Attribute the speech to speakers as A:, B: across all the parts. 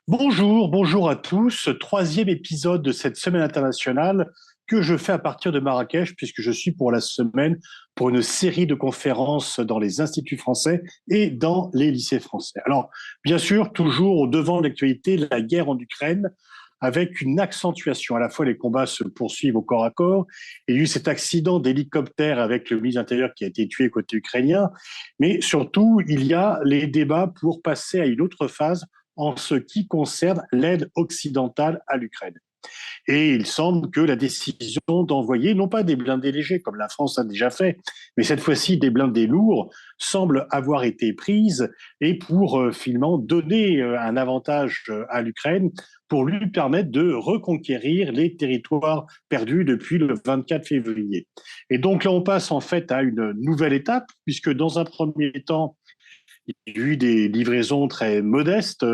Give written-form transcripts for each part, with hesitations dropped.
A: Bonjour à tous. Troisième épisode de cette semaine internationale que je fais à partir de Marrakech, puisque je suis pour la semaine pour une série de conférences dans les instituts français et dans les lycées français. Alors, bien sûr, toujours au devant de l'actualité, la guerre en Ukraine, avec une accentuation. À la fois, les combats se poursuivent au corps à corps. Il y a eu cet accident d'hélicoptère avec le ministre de l'Intérieur qui a été tué côté ukrainien. Mais surtout, il y a les débats pour passer à une autre phase en ce qui concerne l'aide occidentale à l'Ukraine. Et il semble que la décision d'envoyer, non pas des blindés légers, comme la France a déjà fait, mais cette fois-ci des blindés lourds, semble avoir été prise et pour finalement donner un avantage à l'Ukraine pour lui permettre de reconquérir les territoires perdus depuis le 24 février. Et donc là, on passe en fait à une nouvelle étape, puisque dans un premier temps, il y a eu des livraisons très modestes,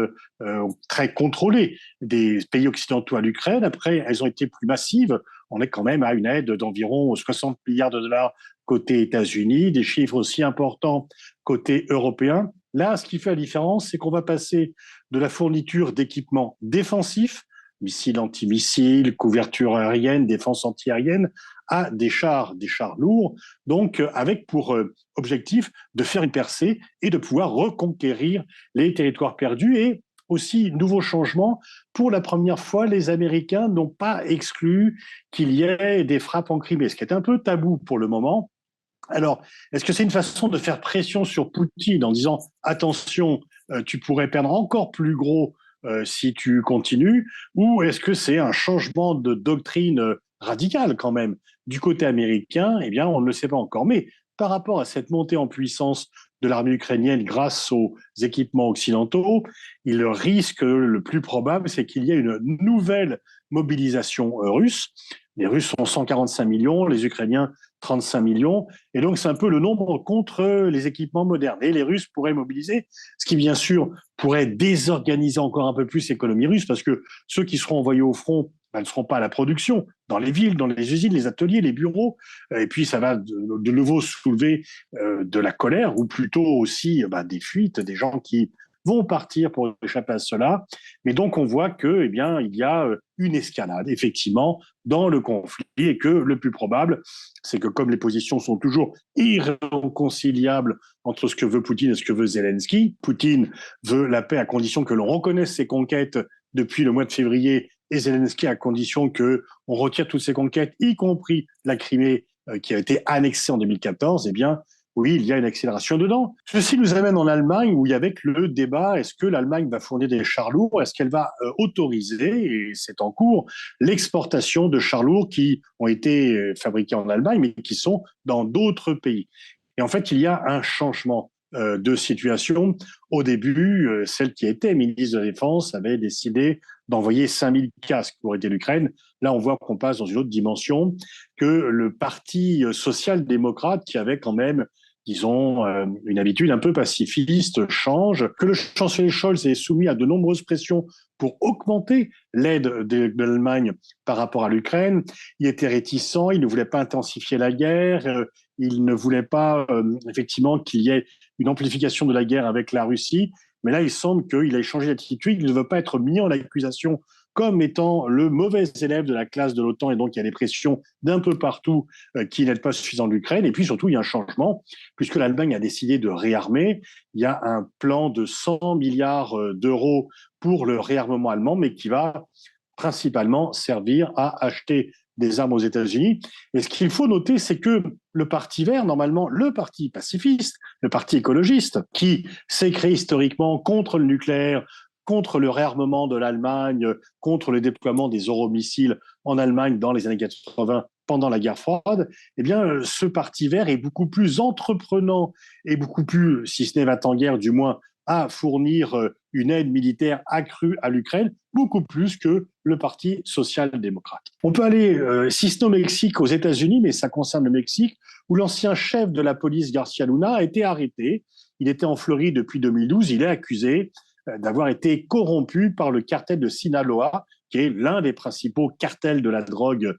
A: très contrôlées des pays occidentaux à l'Ukraine. Après, elles ont été plus massives. On est quand même à une aide d'environ 60 milliards de dollars côté États-Unis, des chiffres aussi importants côté européen. Là, ce qui fait la différence, c'est qu'on va passer de la fourniture d'équipements défensifs, missiles antimissiles, couverture aérienne, défense antiaérienne, à des chars lourds, donc avec pour objectif de faire une percée et de pouvoir reconquérir les territoires perdus. Et aussi, nouveau changement, pour la première fois, les Américains n'ont pas exclu qu'il y ait des frappes en Crimée, ce qui est un peu tabou pour le moment. Alors, est-ce que c'est une façon de faire pression sur Poutine en disant attention, tu pourrais perdre encore plus gros si tu continues, ou est-ce que c'est un changement de doctrine radicale quand même du côté américain? Eh bien, on ne le sait pas encore. Mais par rapport à cette montée en puissance de l'armée ukrainienne grâce aux équipements occidentaux, il risque le plus probable, c'est qu'il y ait une nouvelle mobilisation russe. Les Russes sont 145 millions, les Ukrainiens 35 millions. Et donc, c'est un peu le nombre contre les équipements modernes. Et les Russes pourraient mobiliser, ce qui, bien sûr, pourrait désorganiser encore un peu plus l'économie russe, parce que ceux qui seront envoyés au front ne seront pas à la production, dans les villes, dans les usines, les ateliers, les bureaux. Et puis, ça va de nouveau soulever de la colère, ou plutôt aussi des fuites, des gens qui vont partir pour échapper à cela. Mais donc, on voit que, eh bien, il y a une escalade, effectivement, dans le conflit, et que le plus probable, c'est que comme les positions sont toujours irréconciliables entre ce que veut Poutine et ce que veut Zelensky, Poutine veut la paix à condition que l'on reconnaisse ses conquêtes depuis le mois de février, et Zelensky à condition qu'on retire toutes ses conquêtes, y compris la Crimée qui a été annexée en 2014, eh bien, oui, il y a une accélération dedans. Ceci nous amène en Allemagne où il y avait le débat, est-ce que l'Allemagne va fournir des chars lourds? Est-ce qu'elle va autoriser, et c'est en cours, l'exportation de chars lourds qui ont été fabriqués en Allemagne, mais qui sont dans d'autres pays? Et en fait, il y a un changement de situation. Au début, celle qui était ministre de la Défense avait décidé d'envoyer 5000 casques pour aider l'Ukraine. Là, on voit qu'on passe dans une autre dimension, que le parti social-démocrate, qui avait quand même disons, une habitude un peu pacifiste change, que le chancelier Scholz est soumis à de nombreuses pressions pour augmenter l'aide de l'Allemagne par rapport à l'Ukraine. Il était réticent, il ne voulait pas intensifier la guerre, il ne voulait pas effectivement qu'il y ait une amplification de la guerre avec la Russie. Mais là, il semble qu'il ait changé d'attitude, il ne veut pas être mis en accusation comme étant le mauvais élève de la classe de l'OTAN, et donc il y a des pressions d'un peu partout qui n'aident pas suffisamment l'Ukraine. Et puis surtout, il y a un changement, puisque l'Allemagne a décidé de réarmer. Il y a un plan de 100 milliards d'euros pour le réarmement allemand, mais qui va principalement servir à acheter des armes aux États-Unis. Et ce qu'il faut noter, c'est que le Parti vert, normalement le parti pacifiste, le parti écologiste, qui s'est créé historiquement contre le nucléaire, contre le réarmement de l'Allemagne, contre le déploiement des euromissiles en Allemagne dans les années 80 pendant la guerre froide, eh bien, ce parti vert est beaucoup plus entreprenant et beaucoup plus, si ce n'est va-t-en-guerre, du moins, à fournir une aide militaire accrue à l'Ukraine, beaucoup plus que le Parti social-démocrate. On peut aller, si ce n'est au Mexique, aux États-Unis, mais ça concerne le Mexique, où l'ancien chef de la police, Garcia Luna, a été arrêté. Il était en Floride depuis 2012. Il est accusé d'avoir été corrompu par le cartel de Sinaloa, qui est l'un des principaux cartels de la drogue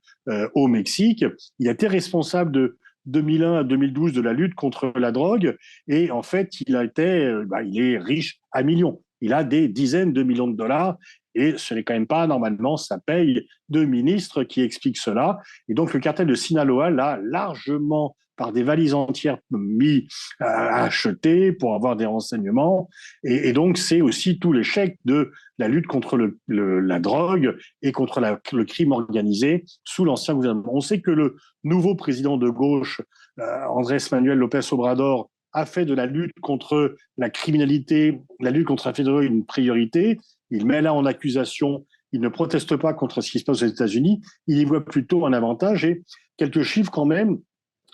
A: au Mexique. Il a été responsable de 2001 à 2012 de la lutte contre la drogue, et en fait, il est riche à millions. il a des dizaines de millions de dollars. Et ce n'est quand même pas normalement sa paye de ministre qui explique cela. Et donc le cartel de Sinaloa l'a largement, par des valises entières, mis à acheter pour avoir des renseignements. Et donc c'est aussi tout l'échec de la lutte contre la drogue et contre le crime organisé sous l'ancien gouvernement. On sait que le nouveau président de gauche, Andrés Manuel López Obrador, a fait de la lutte contre la criminalité, la lutte contre la fédéralité une priorité. Il met là en accusation, il ne proteste pas contre ce qui se passe aux États-Unis, il y voit plutôt un avantage. Et quelques chiffres quand même,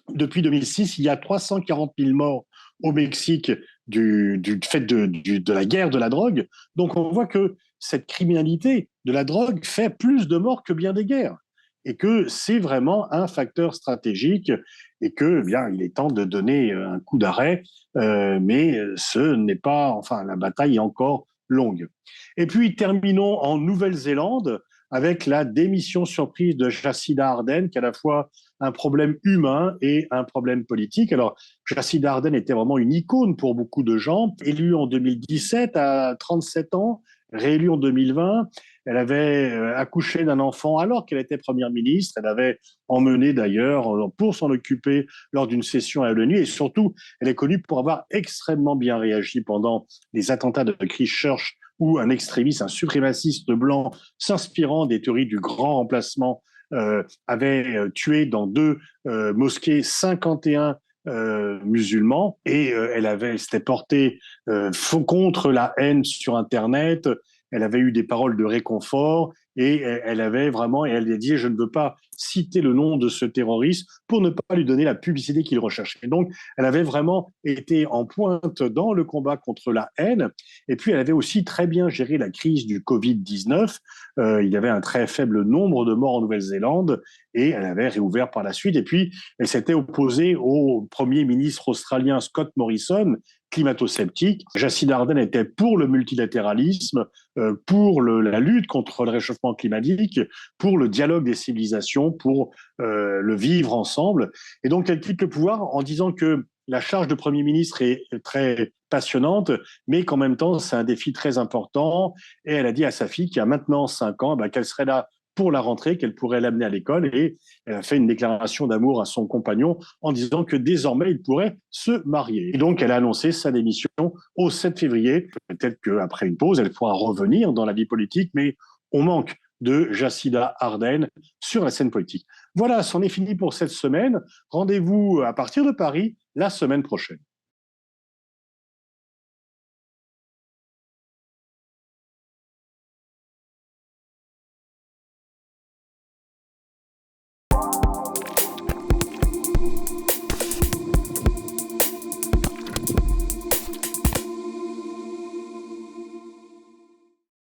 A: depuis 2006, il y a 340 000 morts au Mexique du fait de la guerre de la drogue. Donc on voit que cette criminalité de la drogue fait plus de morts que bien des guerres. Et que c'est vraiment un facteur stratégique et que, bien, il est temps de donner un coup d'arrêt, mais ce n'est pas, enfin, la bataille est encore longue. Et puis, terminons en Nouvelle-Zélande avec la démission surprise de Jacinda Ardern, qui est à la fois un problème humain et un problème politique. Alors, Jacinda Ardern était vraiment une icône pour beaucoup de gens. Élue en 2017 à 37 ans, réélue en 2020. Elle avait accouché d'un enfant alors qu'elle était première ministre. Elle avait emmené d'ailleurs pour s'en occuper lors d'une session à l'ONU. Et surtout, elle est connue pour avoir extrêmement bien réagi pendant les attentats de Christchurch où un extrémiste, un suprémaciste blanc, s'inspirant des théories du grand remplacement, avait tué dans 2 mosquées 51 musulmans et elle s'était portée contre la haine sur Internet. Elle avait eu des paroles de réconfort et elle avait vraiment, et elle a dit, je ne veux pas citer le nom de ce terroriste pour ne pas lui donner la publicité qu'il recherchait. Et donc, elle avait vraiment été en pointe dans le combat contre la haine. Et puis, elle avait aussi très bien géré la crise du Covid-19. Il y avait un très faible nombre de morts en Nouvelle-Zélande et elle avait réouvert par la suite. Et puis, elle s'était opposée au premier ministre australien Scott Morrison, climato-sceptique. Jacinda Ardern était pour le multilatéralisme, pour la lutte contre le réchauffement climatique, pour le dialogue des civilisations, pour le vivre ensemble. Et donc, elle quitte le pouvoir en disant que la charge de Premier ministre est très passionnante, mais qu'en même temps, c'est un défi très important. Et elle a dit à sa fille, qui a maintenant 5 ans, qu'elle serait là pour la rentrée, qu'elle pourrait l'amener à l'école. Et elle a fait une déclaration d'amour à son compagnon en disant que désormais, il pourrait se marier. Et donc, elle a annoncé sa démission au 7 février. Peut-être qu'après une pause, elle pourra revenir dans la vie politique, mais on manque de Jacinda Ardern sur la scène politique. Voilà, c'en est fini pour cette semaine. Rendez-vous à partir de Paris la semaine prochaine.